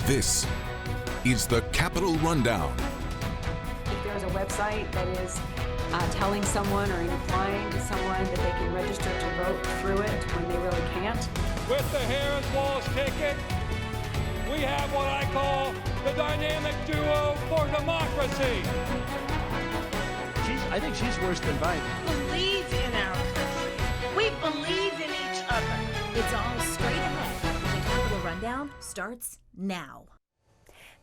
This is the Capitol Rundown. If there's a website that is telling someone or implying to someone that they can register to vote through it when they really can't. With the Harris-Walz ticket, we have what I call the dynamic duo for democracy. I think she's worse than Biden. Believe in our country. We believe in each other. It's all straight ahead. The Capitol Rundown starts now.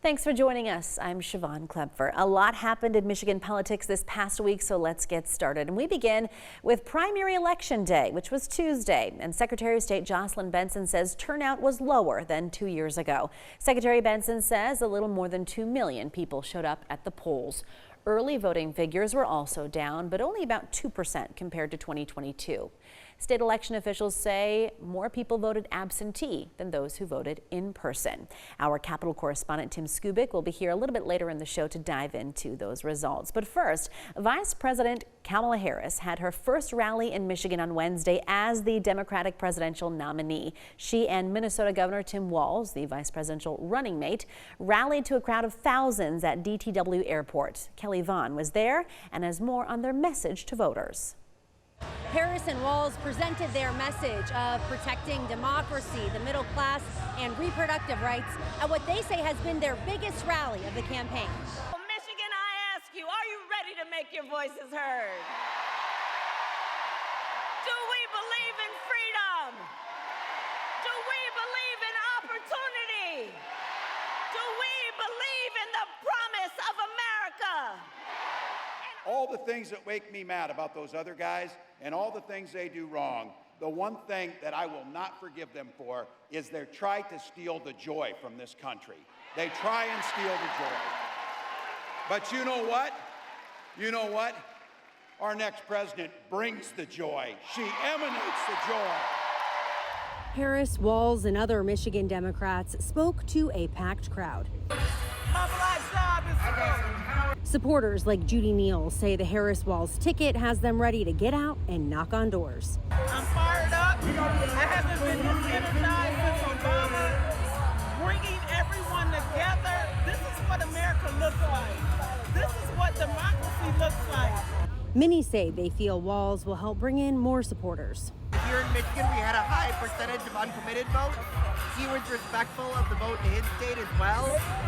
Thanks for joining us. I'm Siobhan Klepfer. A lot happened in Michigan politics this past week, so let's get started. And we begin with primary election day, which was Tuesday. And Secretary of State Jocelyn Benson says turnout was lower than 2 years ago. Secretary Benson says a little more than 2 million people showed up at the polls. Early voting figures were also down, but only about 2% compared to 2022. State election officials say more people voted absentee than those who voted in person. Our Capitol correspondent Tim Skubic will be here a little bit later in the show to dive into those results. But first, Vice President Kamala Harris had her first rally in Michigan on Wednesday as the Democratic presidential nominee. She and Minnesota Governor Tim Walz, the vice presidential running mate, rallied to a crowd of thousands at DTW Airport. Kelly Vaughn was there and has more on their message to voters. Harris and Walz presented their message of protecting democracy, the middle class, and reproductive rights at what they say has been their biggest rally of the campaign. Michigan, I ask you, are you ready to make your voices heard? Do we believe in freedom? Do we believe in opportunity? Do we believe in the promise of America? All the things that make me mad about those other guys and all the things they do wrong, the one thing that I will not forgive them for is they try to steal the joy from this country. They try and steal the joy. But you know what? You know what? Our next president brings the joy. She emanates the joy. Harris, Walz, and other Michigan Democrats spoke to a packed crowd. My black job is secure. Supporters like Judy Neal say the Harris-Walz ticket has them ready to get out and knock on doors. I'm fired up. I haven't been this energized since Obama. Bringing everyone together. This is what America looks like. This is what democracy looks like. Many say they feel Walz will help bring in more supporters. Here in Michigan, we had a high percentage of uncommitted votes. He was respectful of the vote in his state as well.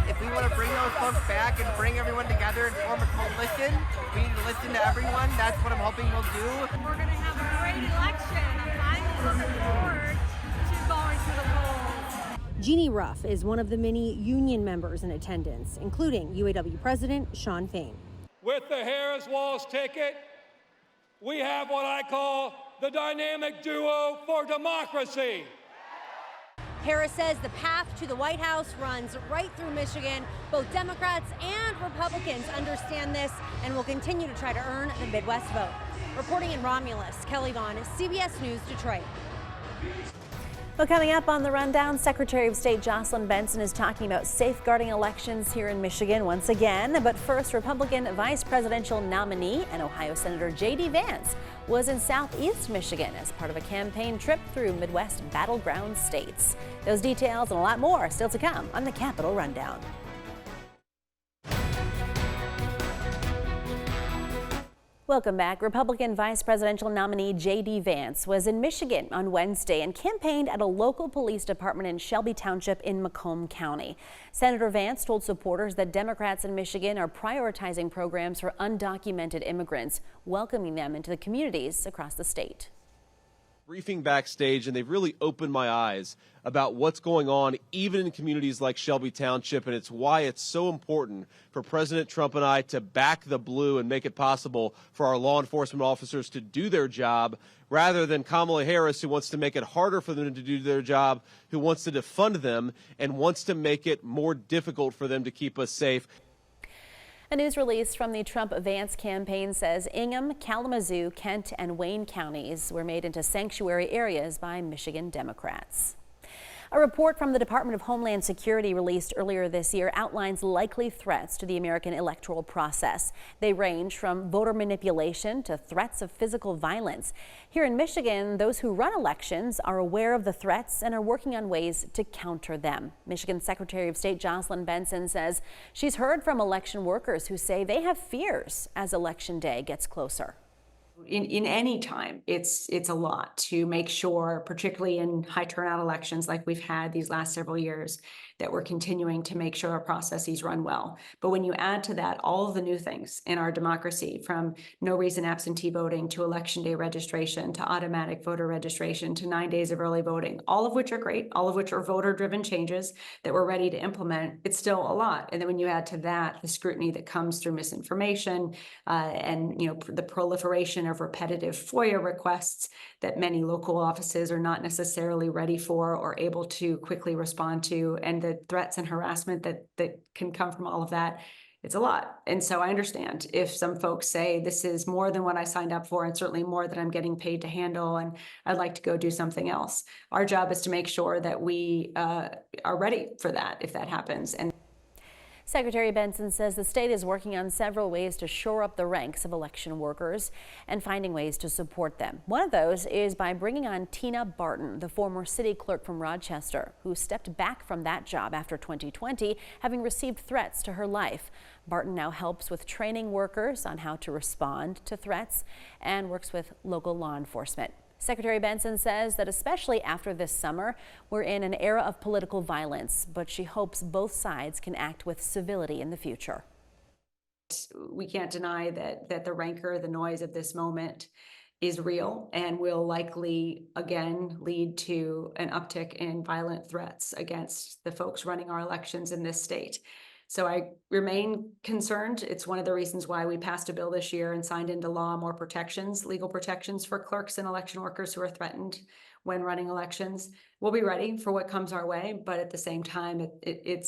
If we want to bring those folks back and bring everyone together and form a coalition, we need to listen to everyone. That's what I'm hoping we'll do. We're going to have a great election. I'm looking forward to going to the polls. Jeannie Ruff is one of the many union members in attendance, including UAW President Shawn Fain. With the Harris-Walz ticket, we have what I call the dynamic duo for democracy. Harris says the path to the White House runs right through Michigan. Both Democrats and Republicans understand this and will continue to try to earn the Midwest vote. Reporting in Romulus, Kelly Vaughn, CBS News, Detroit. Well, coming up on the rundown, Secretary of State Jocelyn Benson is talking about safeguarding elections here in Michigan once again. But first, Republican vice presidential nominee and Ohio Senator J.D. Vance was in southeast Michigan as part of a campaign trip through Midwest battleground states. Those details and a lot more still to come on the Capitol Rundown. Welcome back. Republican vice presidential nominee J.D. Vance was in Michigan on Wednesday and campaigned at a local police department in Shelby Township in Macomb County. Senator Vance told supporters that Democrats in Michigan are prioritizing programs for undocumented immigrants, welcoming them into the communities across the state. Briefing backstage, and they've really opened my eyes about what's going on even in communities like Shelby Township, and it's why it's so important for President Trump and I to back the blue and make it possible for our law enforcement officers to do their job rather than Kamala Harris, who wants to make it harder for them to do their job, who wants to defund them and wants to make it more difficult for them to keep us safe. A news release from the Trump-Vance campaign says Ingham, Kalamazoo, Kent, and Wayne counties were made into sanctuary areas by Michigan Democrats. A report from the Department of Homeland Security released earlier this year outlines likely threats to the American electoral process. They range from voter manipulation to threats of physical violence. Here in Michigan, those who run elections are aware of the threats and are working on ways to counter them. Michigan Secretary of State Jocelyn Benson says she's heard from election workers who say they have fears as Election Day gets closer. In any time, it's a lot to make sure, particularly in high turnout elections like we've had these last several years, that we're continuing to make sure our processes run well. But when you add to that all of the new things in our democracy, from no reason absentee voting to election day registration to automatic voter registration to 9 days of early voting, all of which are great, all of which are voter-driven changes that we're ready to implement, it's still a lot. And then when you add to that the scrutiny that comes through misinformation and the proliferation of repetitive FOIA requests that many local offices are not necessarily ready for or able to quickly respond to, and the threats and harassment that can come from all of that, it's a lot. And so I understand if some folks say this is more than what I signed up for and certainly more than I'm getting paid to handle, and I'd like to go do something else. Our job is to make sure that we are ready for that if that happens. And Secretary Benson says the state is working on several ways to shore up the ranks of election workers and finding ways to support them. One of those is by bringing on Tina Barton, the former city clerk from Rochester, who stepped back from that job after 2020, having received threats to her life. Barton now helps with training workers on how to respond to threats and works with local law enforcement. Secretary Benson says that especially after this summer, we're in an era of political violence, but she hopes both sides can act with civility in the future. We can't deny that the rancor, the noise of this moment is real and will likely again lead to an uptick in violent threats against the folks running our elections in this state. So I remain concerned. It's one of the reasons why we passed a bill this year and signed into law more protections, legal protections for clerks and election workers who are threatened when running elections. We'll be ready for what comes our way, but at the same time, it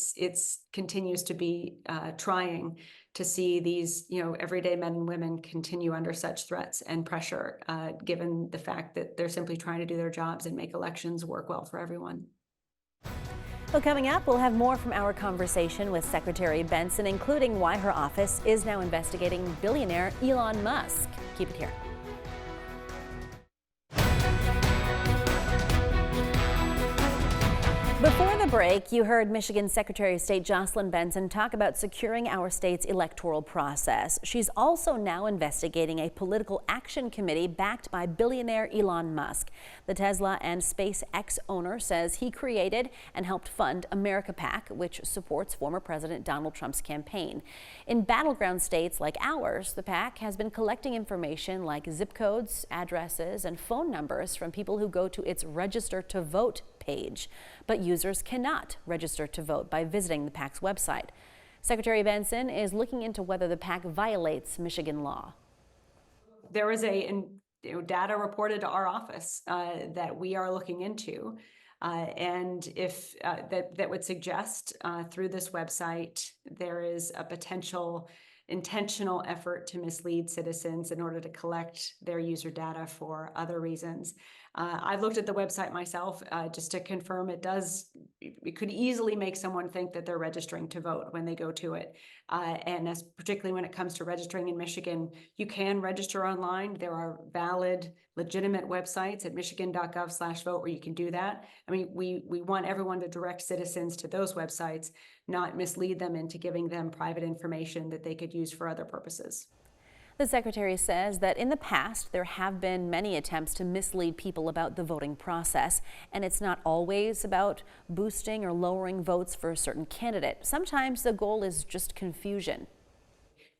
continues to be trying to see these everyday men and women continue under such threats and pressure, given the fact that they're simply trying to do their jobs and make elections work well for everyone. Well, coming up, we'll have more from our conversation with Secretary Benson, including why her office is now investigating billionaire Elon Musk. Keep it here. Before the break, you heard Michigan Secretary of State Jocelyn Benson talk about securing our state's electoral process. She's also now investigating a political action committee backed by billionaire Elon Musk. The Tesla and SpaceX owner says he created and helped fund America PAC, which supports former President Donald Trump's campaign. In battleground states like ours, the PAC has been collecting information like zip codes, addresses, and phone numbers from people who go to its Register to Vote page. But users cannot register to vote by visiting the PAC's website. Secretary Benson is looking into whether the PAC violates Michigan law. There is a data reported to our office that we are looking into, and if that would suggest through this website there is a potential intentional effort to mislead citizens in order to collect their user data for other reasons. I've looked at the website myself just to confirm it could easily make someone think that they're registering to vote when they go to it. And particularly when it comes to registering in Michigan, you can register online. There are valid, legitimate websites at michigan.gov/vote where you can do that. I mean, we want everyone to direct citizens to those websites, not mislead them into giving them private information that they could use for other purposes. The secretary says that in the past there have been many attempts to mislead people about the voting process, and it's not always about boosting or lowering votes for a certain candidate. Sometimes the goal is just confusion.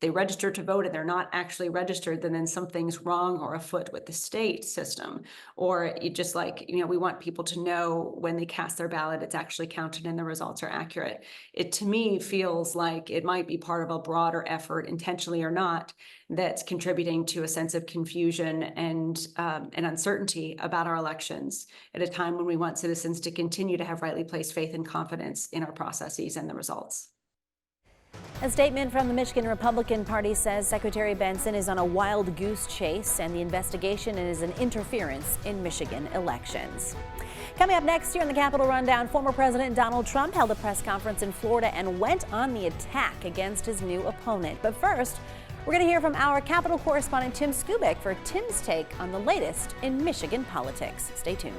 They register to vote and they're not actually registered, then something's wrong or afoot with the state system. Or just like, we want people to know when they cast their ballot, it's actually counted and the results are accurate. It, to me, feels like it might be part of a broader effort, intentionally or not, that's contributing to a sense of confusion and uncertainty about our elections at a time when we want citizens to continue to have rightly placed faith and confidence in our processes and the results. A statement from the Michigan Republican Party says Secretary Benson is on a wild goose chase and the investigation is an interference in Michigan elections. Coming up next year in the Capitol Rundown, former President Donald Trump held a press conference in Florida and went on the attack against his new opponent. But first, we're going to hear from our Capitol correspondent Tim Skubic for Tim's take on the latest in Michigan politics. Stay tuned.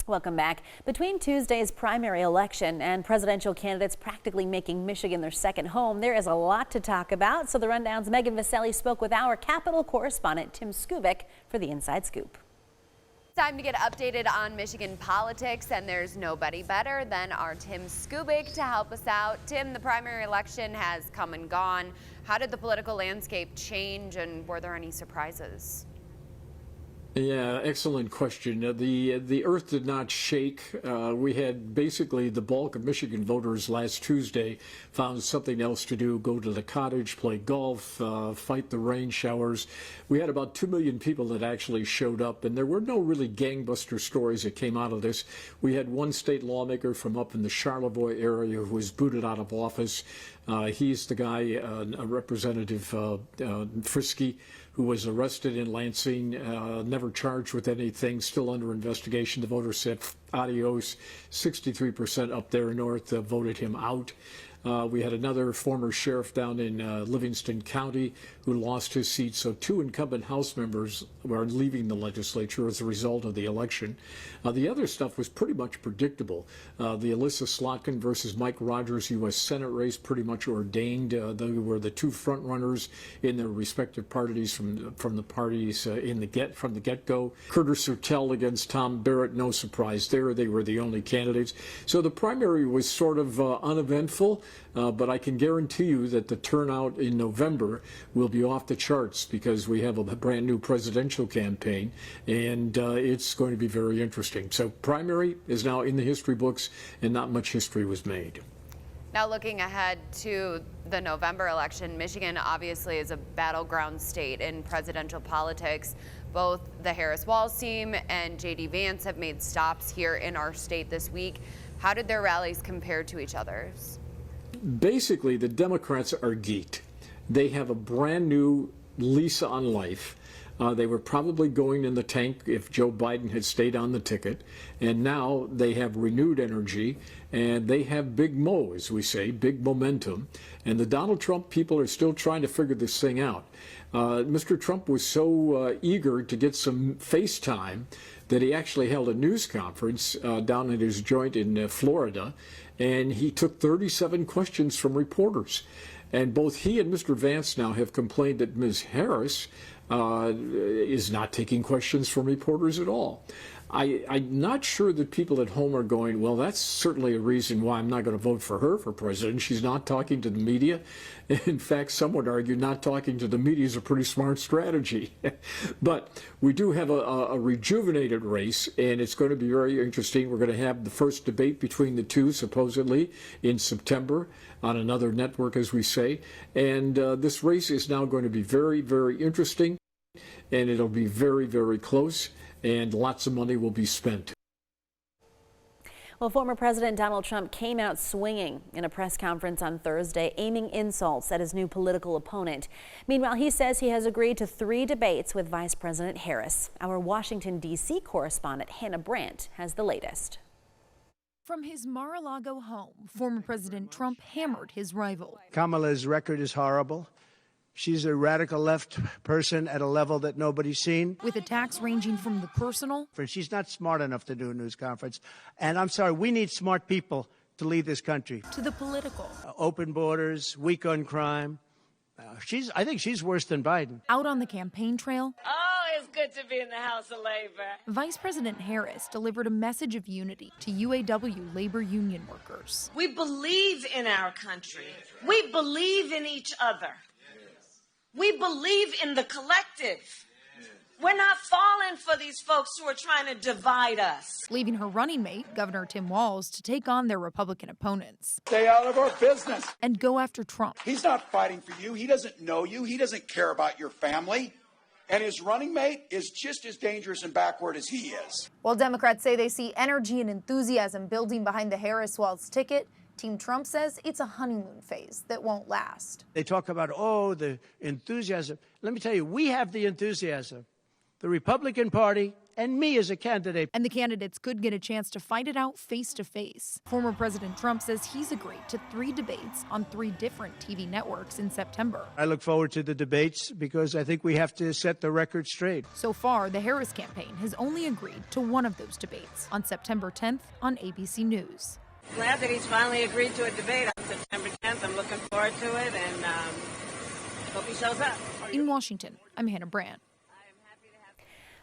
Welcome back. Between Tuesday's primary election and presidential candidates practically making Michigan their second home, there is a lot to talk about. So the Rundown's Megan Vaselli spoke with our Capitol correspondent Tim Skubic for the Inside Scoop. Time to get updated on Michigan politics, and there's nobody better than our Tim Skubic to help us out. Tim, the primary election has come and gone. How did the political landscape change, and were there any surprises? Yeah, excellent question. The earth did not shake. We had basically the bulk of Michigan voters last Tuesday found something else to do, go to the cottage, play golf, fight the rain showers. We had about 2 million people that actually showed up, and there were no really gangbuster stories that came out of this. We had one state lawmaker from up in the Charlevoix area who was booted out of office. He's the guy, Representative Frisky, who was arrested in Lansing, never charged with anything, still under investigation. The voters said adios. 63% up there north voted him out. We had another former sheriff down in Livingston County who lost his seat. So 2 incumbent House members were leaving the legislature as a result of the election. The other stuff was pretty much predictable. The Alyssa Slotkin versus Mike Rogers U.S. Senate race pretty much ordained. They were the 2 front runners in their respective parties from the parties from the get-go. Curtis Sertel against Tom Barrett, no surprise there. They were the only candidates. So the primary was sort of uneventful. But I can guarantee you that the turnout in November will be off the charts because we have a brand new presidential campaign, and it's going to be very interesting. So primary is now in the history books, and not much history was made. Now looking ahead to the November election, Michigan obviously is a battleground state in presidential politics. Both the Harris-Walz team and J.D. Vance have made stops here in our state this week. How did their rallies compare to each other's? Basically, the Democrats are geeked. They have a brand new lease on life. They were probably going in the tank if Joe Biden had stayed on the ticket. And now they have renewed energy, and they have big mo, as we say, big momentum. And the Donald Trump people are still trying to figure this thing out. Mr. Trump was so eager to get some face time that he actually held a news conference down at his joint in Florida, and he took 37 questions from reporters. And both he and Mr. Vance now have complained that Ms. Harris is not taking questions from reporters at all. I'm not sure that people at home are going, well, that's certainly a reason why I'm not going to vote for her for president. She's not talking to the media. In fact, some would argue not talking to the media is a pretty smart strategy. But we do have a rejuvenated race, and it's going to be very interesting. We're going to have the first debate between the two, supposedly, in September on another network, as we say. And this race is now going to be very, very interesting, and it'll be very, very close. And lots of money will be spent. Well, former President Donald Trump came out swinging in a press conference on Thursday, aiming insults at his new political opponent. Meanwhile, he says he has agreed to 3 debates with Vice President Harris. Our Washington, D.C. correspondent Hannah Brandt has the latest. From his Mar-a-Lago home, former President Trump hammered his rival. Kamala's record is horrible. She's a radical left person at a level that nobody's seen. With attacks ranging from the personal. She's not smart enough to do a news conference. And I'm sorry, we need smart people to lead this country. To the political. Open borders, weak on crime. I think she's worse than Biden. Out on the campaign trail. Oh, it's good to be in the House of Labor. Vice President Harris delivered a message of unity to UAW labor union workers. We believe in our country. We believe in each other. We believe in the collective. We're not falling for these folks who are trying to divide us. Leaving her running mate, Governor Tim Walz, to take on their Republican opponents. Stay out of our business. And go after Trump. He's not fighting for you. He doesn't know you. He doesn't care about your family. And his running mate is just as dangerous and backward as he is. While Democrats say they see energy and enthusiasm building behind the Harris-Walz ticket, Team Trump says it's a honeymoon phase that won't last. They talk about, oh, the enthusiasm. Let me tell you, we have the enthusiasm. The Republican Party and me as a candidate. And the candidates could get a chance to fight it out face to face. Former President Trump says he's agreed to 3 debates on 3 different TV networks in September. I look forward to the debates because I think we have to set the record straight. So far, the Harris campaign has only agreed to one of those debates on September 10th on ABC News. Glad that he's finally agreed to a debate on September 10th. I'm looking forward to it and hope he shows up. In Washington, I'm Hannah Brandt.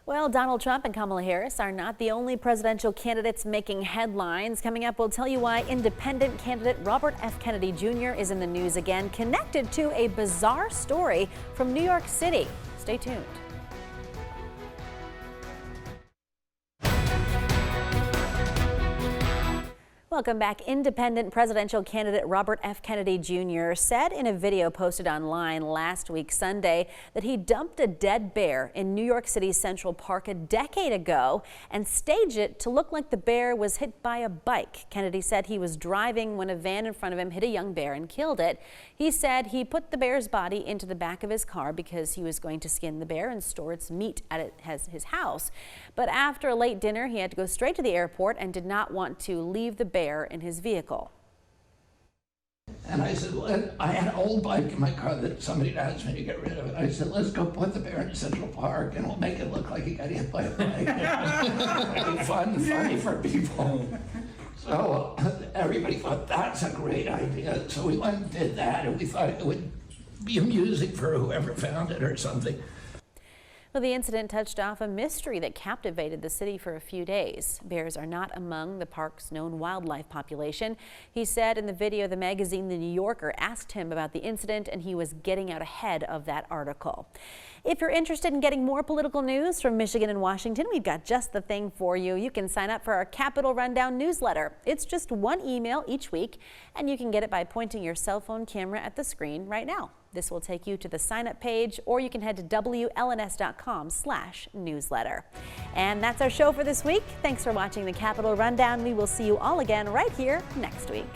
Well, Donald Trump and Kamala Harris are not the only presidential candidates making headlines. Coming up, we'll tell you why independent candidate Robert F. Kennedy Jr. is in the news again, connected to a bizarre story from New York City. Stay tuned. Welcome back. Independent presidential candidate Robert F. Kennedy Jr. said in a video posted online last week Sunday that he dumped a dead bear in New York City's Central Park a decade ago and staged it to look like the bear was hit by a bike. Kennedy said he was driving when a van in front of him hit a young bear and killed it. He said he put the bear's body into the back of his car because he was going to skin the bear and store its meat at his house. But after a late dinner, he had to go straight to the airport and did not want to leave the bear in his vehicle. And I said, I had an old bike in my car that somebody had asked me to get rid of it. I said, let's go put the bear in Central Park and we'll make it look like he got hit by a bike. It'll be funny for people. So everybody thought that's a great idea. So we went and did that, and we thought it would be amusing for whoever found it or something. Well, the incident touched off a mystery that captivated the city for a few days. Bears are not among the park's known wildlife population. He said in the video the magazine The New Yorker asked him about the incident, and he was getting out ahead of that article. If you're interested in getting more political news from Michigan and Washington, we've got just the thing for you. You can sign up for our Capitol Rundown newsletter. It's just 1 email each week, and you can get it by pointing your cell phone camera at the screen right now. This will take you to the sign-up page, or you can head to WLNS.com/newsletter. And that's our show for this week. Thanks for watching the Capitol Rundown. We will see you all again right here next week.